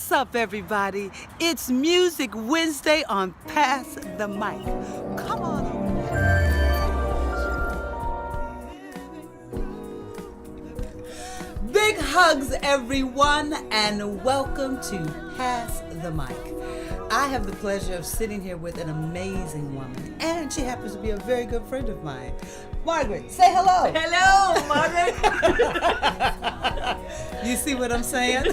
What's up, everybody? It's Music Wednesday on Pass the Mic. Come on over. Big hugs, everyone, and welcome to Pass the Mic. I have the pleasure of sitting here with an amazing woman, and she happens to be a very good friend of mine. Margaret, say hello. Hello, Margaret. You see what I'm saying?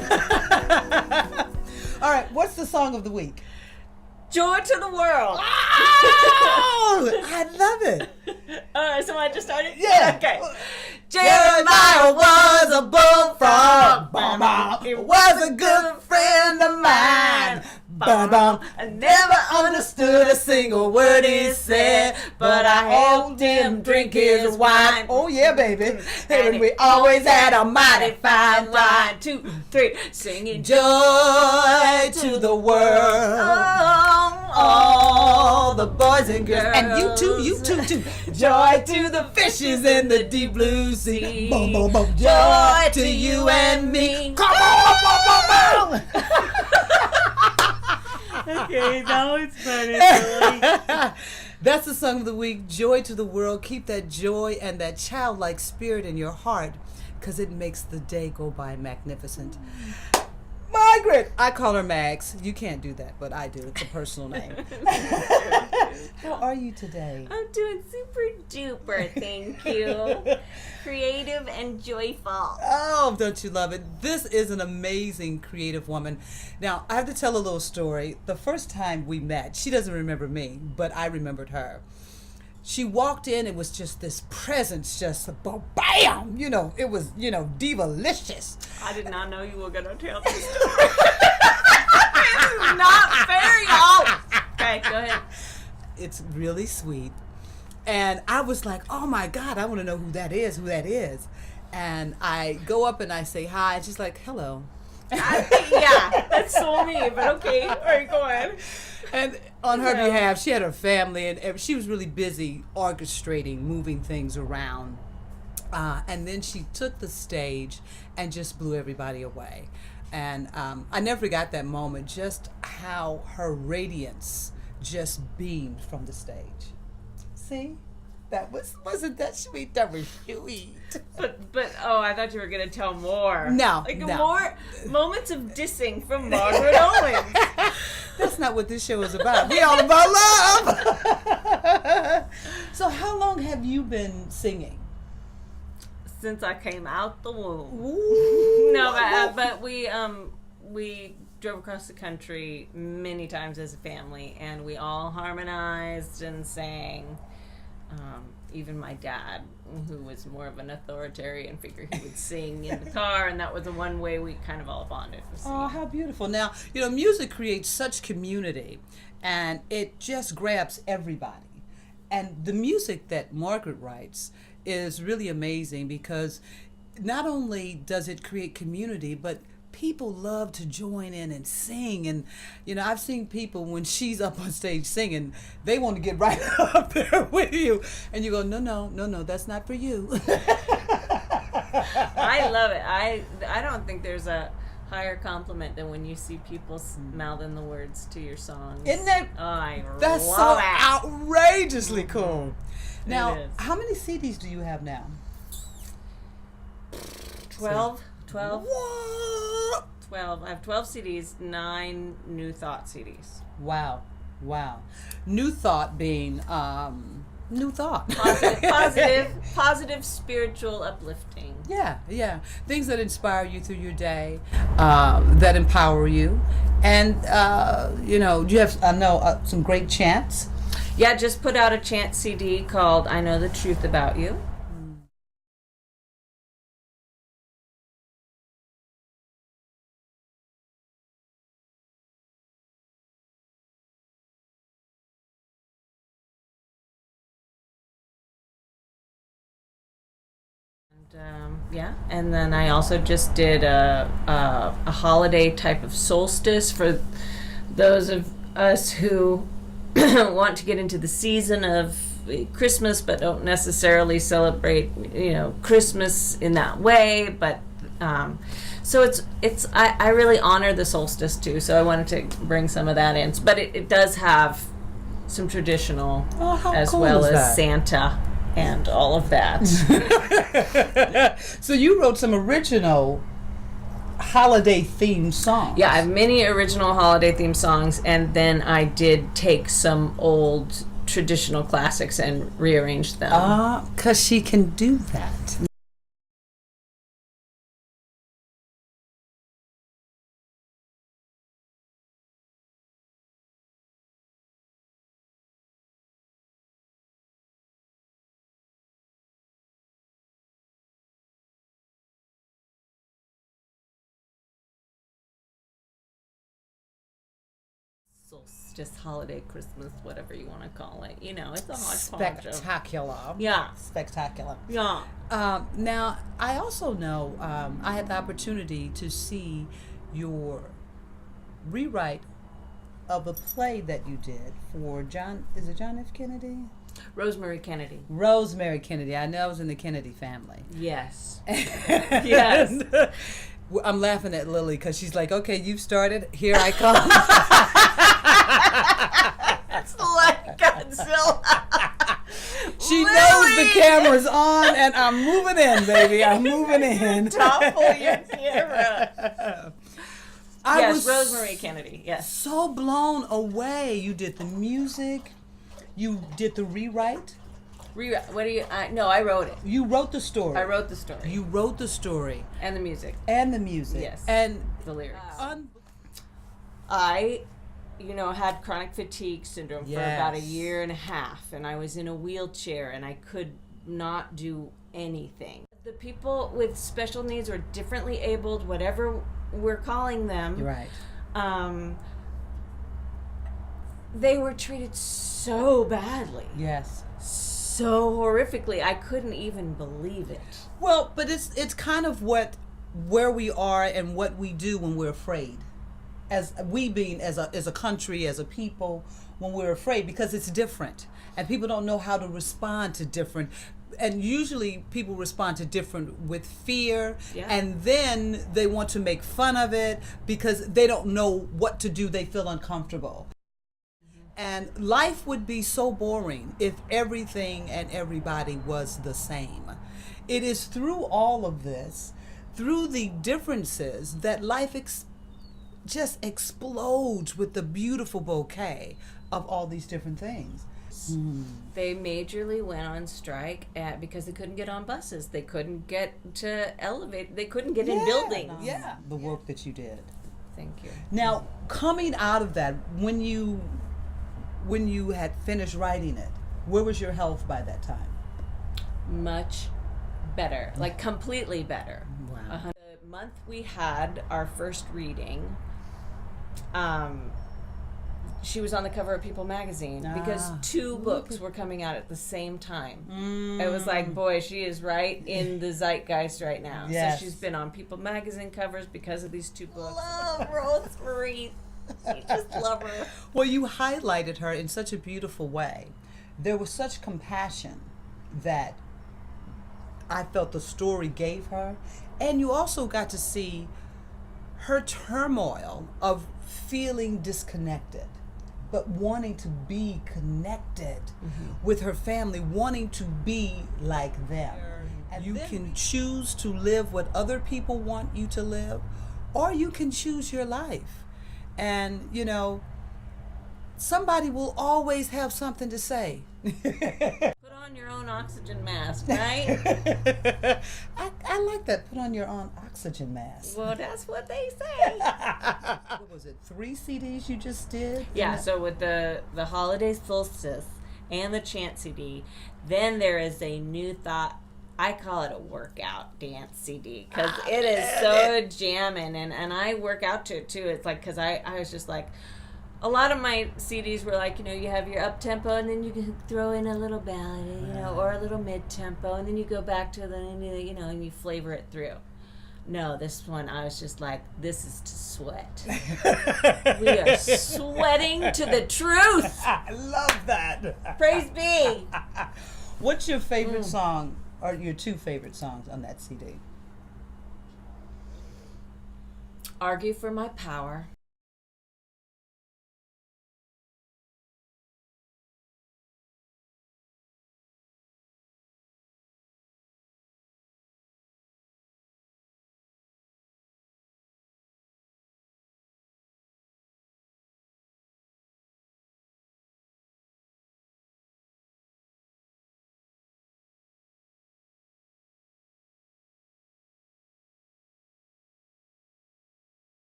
All right, what's the song of the week? Joy to the world. Oh, I love it. All right, so I just started? Yeah. Okay. Jeremiah was a bullfrog. He was a good friend of mine. I never understood a single word he said, but I helped him drink his wine. Oh, yeah, baby. And we always had a mighty fine wine. 2, 3, singing Joy to the world. All the boys and girls. And you too. Joy to the fishes in the deep blue sea. Boom, boom, boom. Joy to you and me. Come on. Okay, now it's funny. That's the song of the week, Joy to the World. Keep that joy and that childlike spirit in your heart, because it makes the day go by magnificent. Margaret! I call her Mags. You can't do that, but I do. It's a personal name. How are you today? I'm doing super duper, thank you. Creative and joyful. Oh, don't you love it? This is an amazing creative woman. Now, I have to tell a little story. The first time we met, she doesn't remember me, but I remembered her. She walked in, it was just this presence, just bam! It was, diva-licious. I did not know you were going to tell this story. This is not fair, y'all. Okay, go ahead. It's really sweet. And I was like, oh my God, I want to know who that is. And I go up and I say hi, and she's like, hello. Yeah, that's so me, but okay. All right, go on. And on her behalf, she had her family, and she was really busy orchestrating, moving things around. And then she took the stage and just blew everybody away. And I never forgot that moment, just how her radiance just beamed from the stage. See? Wasn't that sweet? That was sweet. But I thought you were gonna tell more. No. More moments of dissing from Margaret Owens. That's not what this show is about. We all about love. So how long have you been singing? Since I came out the womb. Ooh. No, but we drove across the country many times as a family, and we all harmonized and sang. Even my dad, who was more of an authoritarian figure, he would sing in the car, and that was the one way we kind of all bonded. Oh, how beautiful. Now, music creates such community, and it just grabs everybody. And the music that Margaret writes is really amazing, because not only does it create community, but people love to join in and sing. And I've seen people, when she's up on stage singing, they want to get right up there with you, and you go, no, that's not for you. I love it. I don't think there's a higher compliment than when you see people mouthing the words to your songs. Isn't that? That's love so it. outrageously cool. Now, is. how many CDs do you have now? 12. What? 12. I have 12 CDs, 9 New Thought CDs. Wow. New Thought being new thought. Positive, spiritual, uplifting. Yeah. Things that inspire you through your day, that empower you. And, you have, some great chants. Yeah, just put out a chant CD called I Know the Truth About You. And then I also just did a holiday type of solstice for those of us who want to get into the season of Christmas but don't necessarily celebrate Christmas in that way, but So I really honor the solstice too. So I wanted to bring some of that in, but it does have some traditional how as cool well is as that? Santa and all of that. So you wrote some original holiday themed songs. Yeah, I have many original holiday themed songs, and then I did take some old traditional classics and rearrange them. 'Cause she can do that. Solstice, holiday, Christmas, whatever you want to call it. You know, it's a hodgepodge of... Spectacular. Yeah. Spectacular. Yeah. Now, I also know I had the opportunity to see your rewrite of a play that you did for John. Is it John F. Kennedy? Rosemary Kennedy. Rosemary Kennedy. I know I was in the Kennedy family. Yes. Yes. I'm laughing at Lily because she's like, okay, you've started. Here I come. It's like Godzilla. She knows the camera's on and I'm moving in, baby. I'm moving in. Topple your camera. I was Rosemary Kennedy. Yes. so blown away. You did the music. You did the rewrite. What do you? No, I wrote it. You wrote the story. I wrote the story. You wrote the story. And the music. And the music. Yes. And the lyrics. Wow. I, had chronic fatigue syndrome for about a Yes. year and a half, and I was in a wheelchair, and I could not do anything. The people with special needs or differently abled, whatever we're calling them, You're right. They were treated so badly. Yes. So horrifically, I couldn't even believe it. Well, but it's kind of where we are and what we do when we're afraid. As we being as a country, as a people, when we're afraid, because it's different and people don't know how to respond to different. And usually people respond to different with fear, and then they want to make fun of it because they don't know what to do. They feel uncomfortable. And life would be so boring if everything and everybody was the same. It is through all of this, through the differences, that life just explodes with the beautiful bouquet of all these different things. They majorly went on strike because they couldn't get on buses. They couldn't get to elevate. They couldn't get in buildings. Yeah, the work that you did. Thank you. Now, coming out of that, when you had finished writing it, where was your health by that time? Much better, like completely better. Wow. The month we had our first reading, she was on the cover of People magazine because two books were coming out at the same time. It was like, boy, she is right in the zeitgeist right now. Yes. So she's been on People magazine covers because of these two books. Love Rosemary. You just love her. Well, you highlighted her in such a beautiful way. There was such compassion that I felt the story gave her. And you also got to see her turmoil of feeling disconnected, but wanting to be connected with her family, wanting to be like them. And you can choose to live what other people want you to live, or you can choose your life. And, somebody will always have something to say. Put on your own oxygen mask, right? I like that. Put on your own oxygen mask. Well, that's what they say. What was it, 3 CDs you just did? Yeah, so with the holiday solstice and the chant CD, then there is a new thought. I call it a workout dance CD because it is so jamming, and I work out to it too. It's like, because I was just like, a lot of my CDs were like, you have your up tempo, and then you can throw in a little ballad, or a little mid tempo, and then you go back to and you flavor it through. No, this one I was just like, this is to sweat. We are sweating to the truth. I love that. Praise be. What's your favorite song, or your 2 favorite songs on that CD? Argue for my power.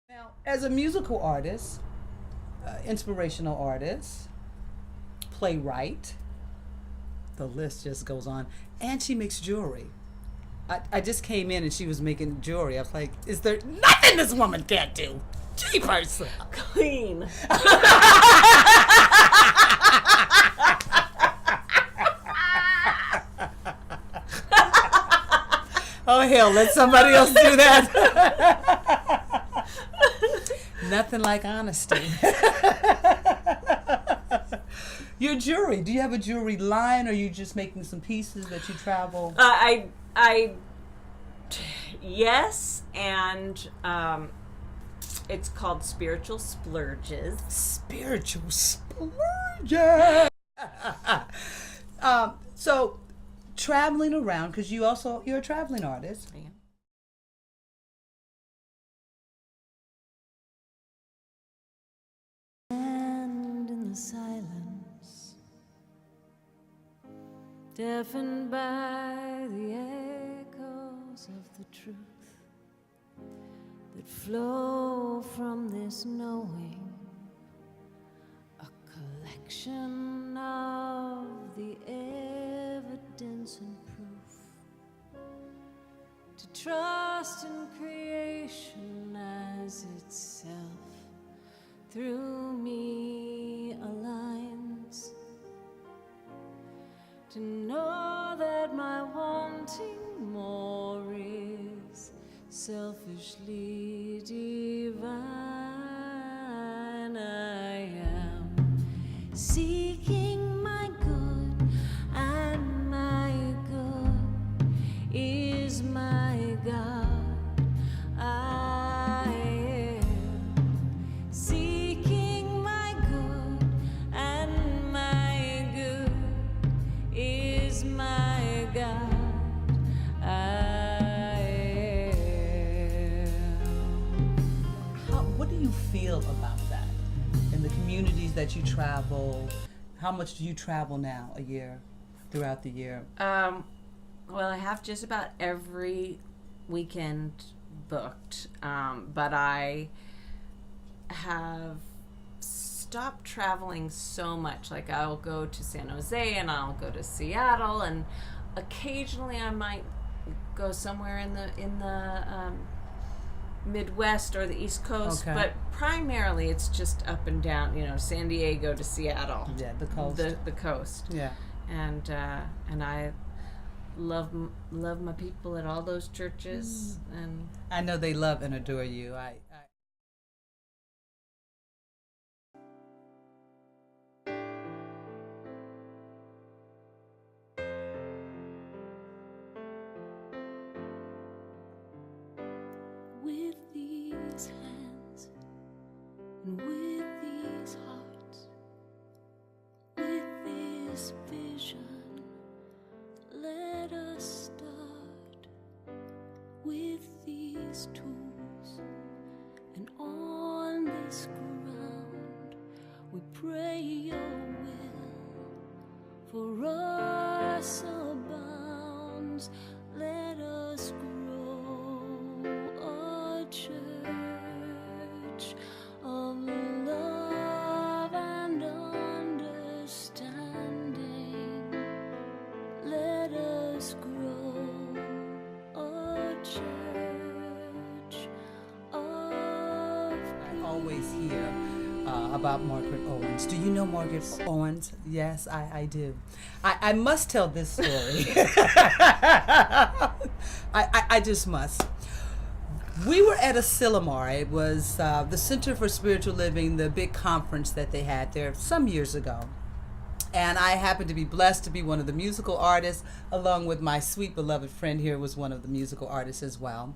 Now, as a musical artist, inspirational artist, playwright, the list just goes on, and she makes jewelry. I just came in and she was making jewelry. I was like, is there nothing this woman can't do? Jeepers. Clean. Oh, hell, let somebody else do that. Nothing like honesty. Your jewelry, do you have a jewelry line, or are you just making some pieces that you travel? Yes, and it's called Spiritual Splurges. Spiritual splurges. So, traveling around, because you're a traveling artist. Yeah. And in the silence, deafened by the echoes of the truth that flow from this knowing, a collection of the evidence and proof, to trust in creation as itself through me aligns, to know that my wanting more is selfishly divine. I am seeking my good, and my good is my God. I am seeking my good, and my good is my God. I am. What do you feel about that in the communities that you travel? How much do you travel now a year, throughout the year? Well, I have just about every weekend booked, but I have stopped traveling so much. Like, I'll go to San Jose and I'll go to Seattle, and occasionally I might go somewhere in the Midwest or the East Coast. Okay. But primarily it's just up and down. San Diego to Seattle. Yeah, the coast. The coast. Yeah. And I love my people at all those churches, and I know they love and adore you. With these hands and with these hearts, with this vision, let us start. With these tools and on this ground, we pray your will for us abounds. Let us grow a church of love and understanding. Let us grow a church of I always hear about Margaret Owens. Do you know Margaret Owens? Yes, I do. I must tell this story. I just must. We were at Asilomar. It was the Center for Spiritual Living, the big conference that they had there some years ago. And I happened to be blessed to be one of the musical artists, along with my sweet beloved friend here was one of the musical artists as well.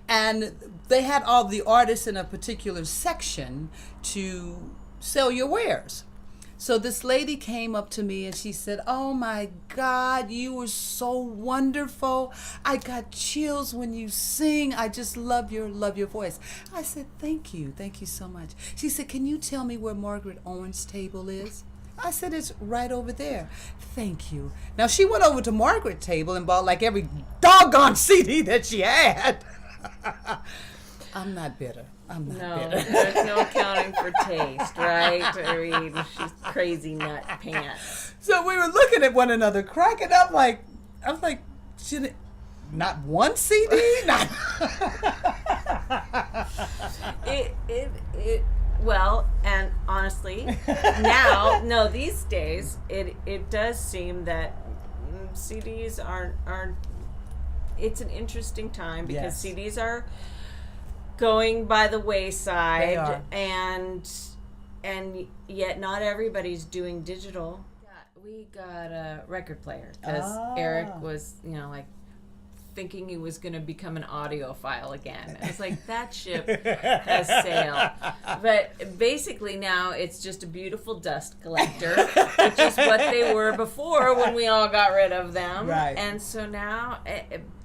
And they had all the artists in a particular section to sell your wares. So this lady came up to me and she said, "Oh my God, you were so wonderful. I got chills when you sing. I just love your voice." I said, "Thank you so much." She said, "Can you tell me where Margaret Owens' table is?" I said, "It's right over there." "Thank you." Now she went over to Margaret's table and bought like every doggone CD that she had. I'm not bitter. No, there's no accounting for taste, right? I mean, she's crazy nut pants. So we were looking at one another, cracking up I was like, not one CD? Not. Well, and honestly, these days, it does seem that CDs are it's an interesting time because Yes. CDs are going by the wayside. They are. and yet not everybody's doing digital. We got a record player because Eric was, thinking he was going to become an audiophile again. I was like, that ship has sailed. But basically now it's just a beautiful dust collector, which is what they were before when we all got rid of them. Right. And so now,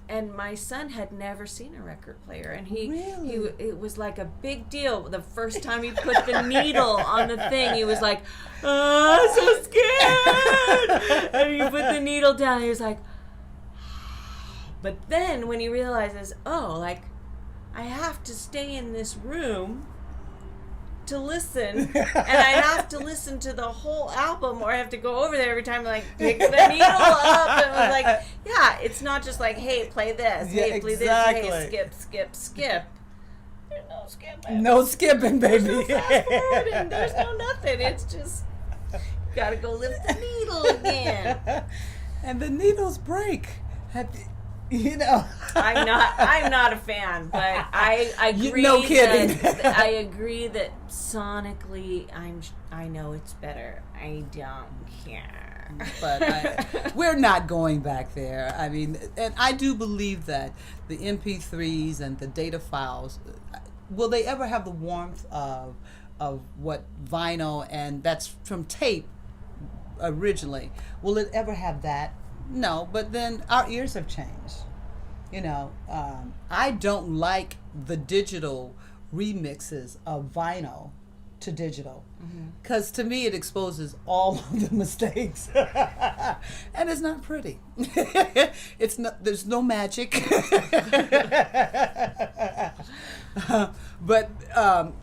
and my son had never seen a record player, and it was like a big deal. The first time he put the needle on the thing, he was like, "Oh, I'm so scared." And he put the needle down, he was like, but then when he realizes, I have to stay in this room to listen, and I have to listen to the whole album, or I have to go over there every time and pick the needle up, and I was like, yeah, it's not just like, hey, play this, hey, play exactly. this, hey, skip. There's no skipping. No skipping, baby. There's no fast forwarding. There's no nothing. It's just, gotta go lift the needle again. And the needles break. I'm not a fan, but I agree. No kidding. I agree that sonically, I know it's better. I don't care. But we're not going back there. I mean, and I do believe that the MP3s and the data files, will they ever have the warmth of what vinyl, and that's from tape originally, will it ever have that? No, but then our ears have changed. I don't like the digital remixes of vinyl to digital, because to me it exposes all of the mistakes, and it's not pretty. It's not. There's no magic. But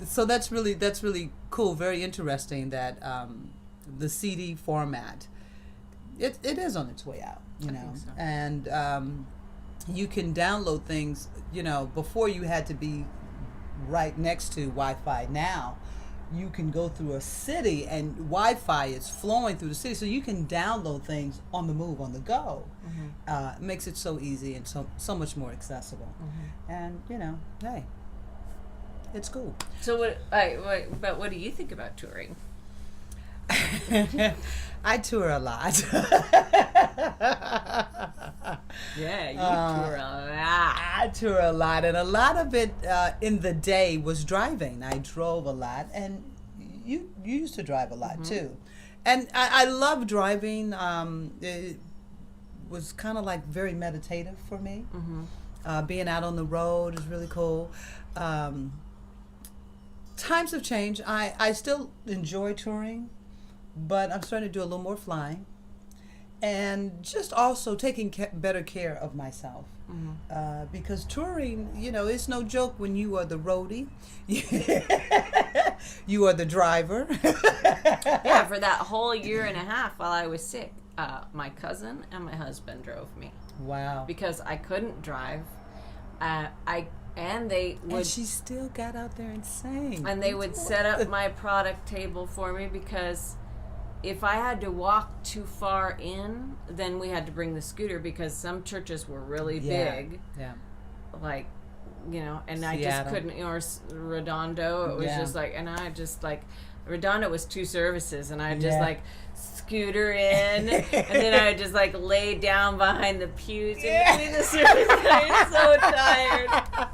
so that's really cool. Very interesting that the CD format. It is on its way out, I think so. And you can download things, before you had to be right next to Wi-Fi. Now you can go through a city and Wi-Fi is flowing through the city, so you can download things on the move, on the go. It makes it so easy and so much more accessible. And hey, it's cool. So but what do you think about touring? I tour a lot. Yeah, you tour a lot. I tour a lot, and a lot of it in the day was driving. I drove a lot, and you used to drive a lot too. And I love driving. It was kind of like very meditative for me. Being out on the road is really cool. Times have changed. I still enjoy touring, but I'm starting to do a little more flying, and just also taking better care of myself. Because touring, it's no joke when you are the roadie. You are the driver. Yeah, for that whole year and a half while I was sick, my cousin and my husband drove me. Wow. Because I couldn't drive. And they would. And she still got out there and sang. And they would set up my product table for me, because if I had to walk too far in, then we had to bring the scooter, because some churches were really big. Yeah. Like and I just Seattle. couldn't, or Redondo, it was Yeah. just like, and I just like, Redondo was 2 services, and I just Yeah. like scooter in, and then I would just like lay down behind the pews in Yeah. between the services. I'm so tired.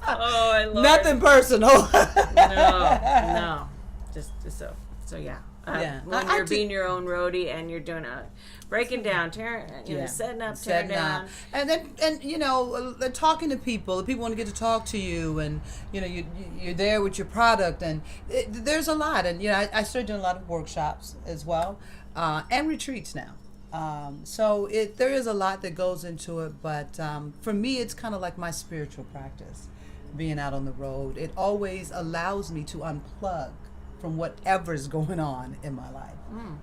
Oh, I love Nothing personal. No, just so yeah. Yeah. When I you're do- being your own roadie and you're doing breaking down, tearing, setting up, tearing down. And then, talking to people. The people want to get to talk to you, and you're there with your product, and there's a lot. And I started doing a lot of workshops as well, and retreats now. So there is a lot that goes into it, but for me, it's kind of like my spiritual practice. Being out on the road, it always allows me to unplug from whatever's going on in my life,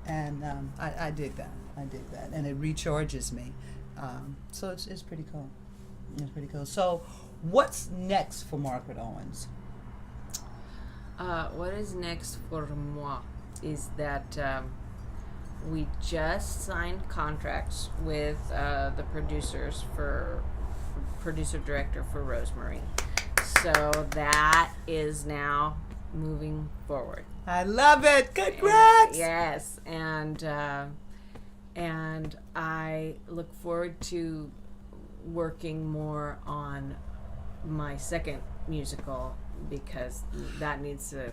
and I dig that. And it recharges me. So it's pretty cool. It's pretty cool. So, what's next for Margaret Owens? What is next for moi is that we just signed contracts with the producer director for Rosemary. So that is now moving forward. I love it. Congrats. Yes, and I look forward to working more on my second musical, because that needs to,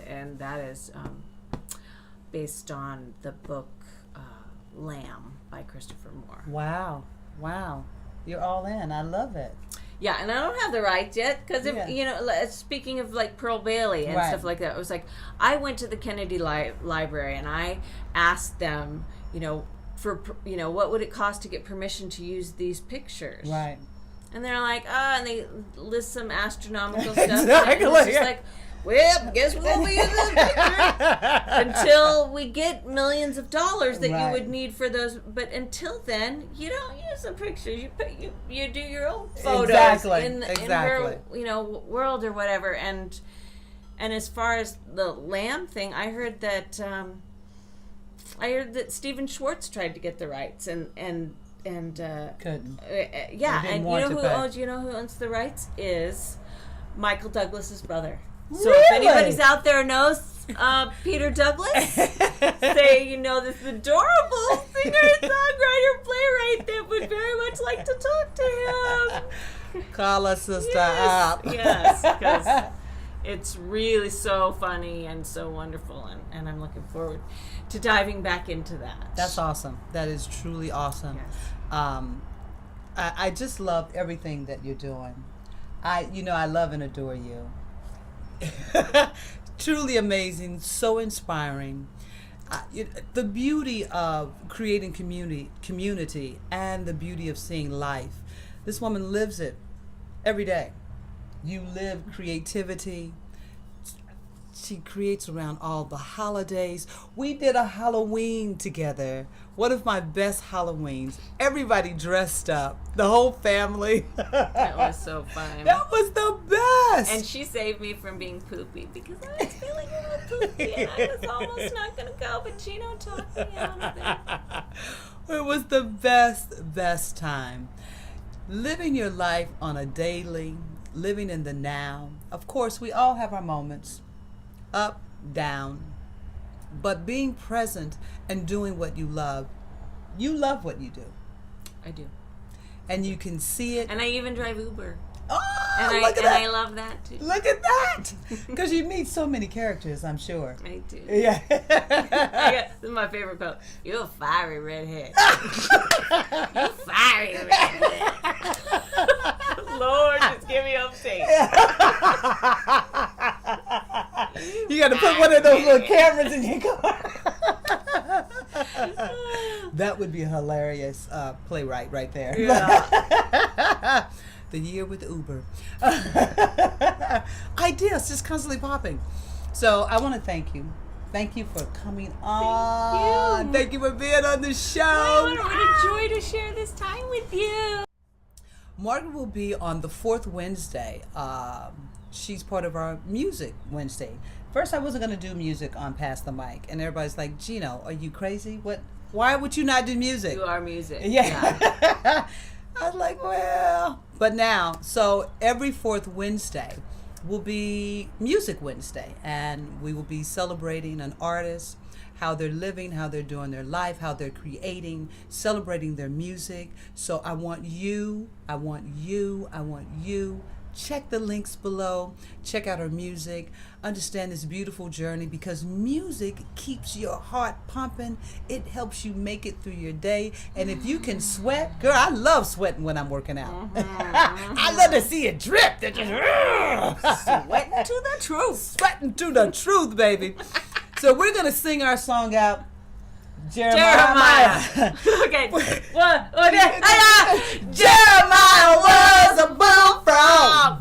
and that is based on the book Lamb by Christopher Moore. Wow. You're all in. I love it. Yeah, and I don't have the rights yet, because speaking of like Pearl Bailey and Right. stuff like that, it was like I went to the Kennedy Library and I asked them, what would it cost to get permission to use these pictures? Right. And they're like, and they list some astronomical stuff. Exactly. And it's just like, well, guess we won't be using this picture until we get millions of dollars that Right. you would need for those. But until then, you don't use the pictures. You do your own photos Exactly. in her world or whatever. And as far as the Lamb thing, I heard that Stephen Schwartz tried to get the rights and Couldn't. yeah, They didn't and want to pay. you know who owns the rights is Michael Douglas's brother. So Really? if anybody's out there knows Peter Douglas, say this adorable singer, songwriter, playwright that would very much like to talk to him. Call us sister up. Yes, because it's really so funny and so wonderful, and I'm looking forward to diving back into that. That's awesome. That is truly awesome. Yes. I just love everything that you're doing. I love and adore you. Truly amazing, so inspiring. The beauty of creating community, and the beauty of seeing life. This woman lives it every day. You live creativity. She creates around all the holidays. We did a Halloween together. One of my best Halloweens. Everybody dressed up. The whole family. That was so fun. That was the best. And she saved me from being poopy, because I was feeling a little poopy and I was almost not going to go, but Gino talked me out of it. It was the best time. Living your life on a daily, living in the now. Of course, we all have our moments. Up, down, but being present and doing what you love. You love what you do, I do. and you can see it. And I even drive Uber. Oh, And look at I that! love that too. Look at that! Because you meet so many characters, I'm sure. I do. Yeah. This is my favorite quote. You're a fiery redhead. You fiery redhead. Lord, just give me update. You got to put one of those little cameras in your car. That would be a hilarious playwright right there. Yeah. The year with Uber. Ideas just constantly popping. So I want to thank you. Thank you for coming on. Thank you for being on the show. What a joy to share this time with you. Margaret will be on the fourth Wednesday. She's part of our Music Wednesday. First, I wasn't going to do music on Pass the Mic, and everybody's like, Gino, are you crazy? What? Why would you not do music? You are music. Yeah. I was like, well. But now, so every fourth Wednesday will be Music Wednesday, and we will be celebrating an artist, how they're living, how they're doing their life, how they're creating, celebrating their music. So I want you. Check the links below. Check out her music. Understand this beautiful journey, because music keeps your heart pumping. It helps you make it through your day. And if you can sweat, girl, I love sweating when I'm working out. I love to see it drip. Sweating to the truth. Sweating to the truth, baby. So we're going to sing our song out. Jeremiah. Okay. What? Jeremiah was a bullfrog.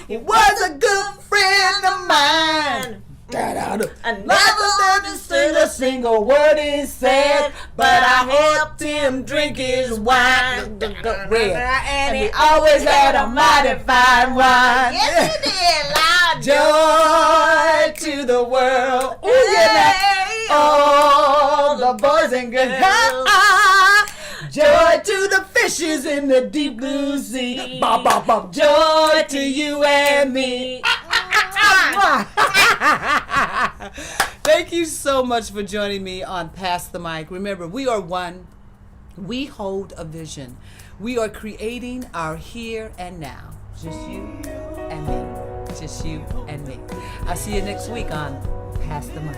He was a good friend of mine. I never understood a single word he said, but I helped him drink his wine. And he always had a mighty fine wine. Yes, he did. Loud Joy to the world. Ooh, yeah. All the boys and girls. Joy to the fishes in the deep blue sea. Bop, bop, bop. Joy to you and me. Thank you so much for joining me on Pass the Mic. Remember, we are one. We hold a vision. We are creating our here and now. Just you and me. Just you and me. I'll see you next week on Pass the Mic.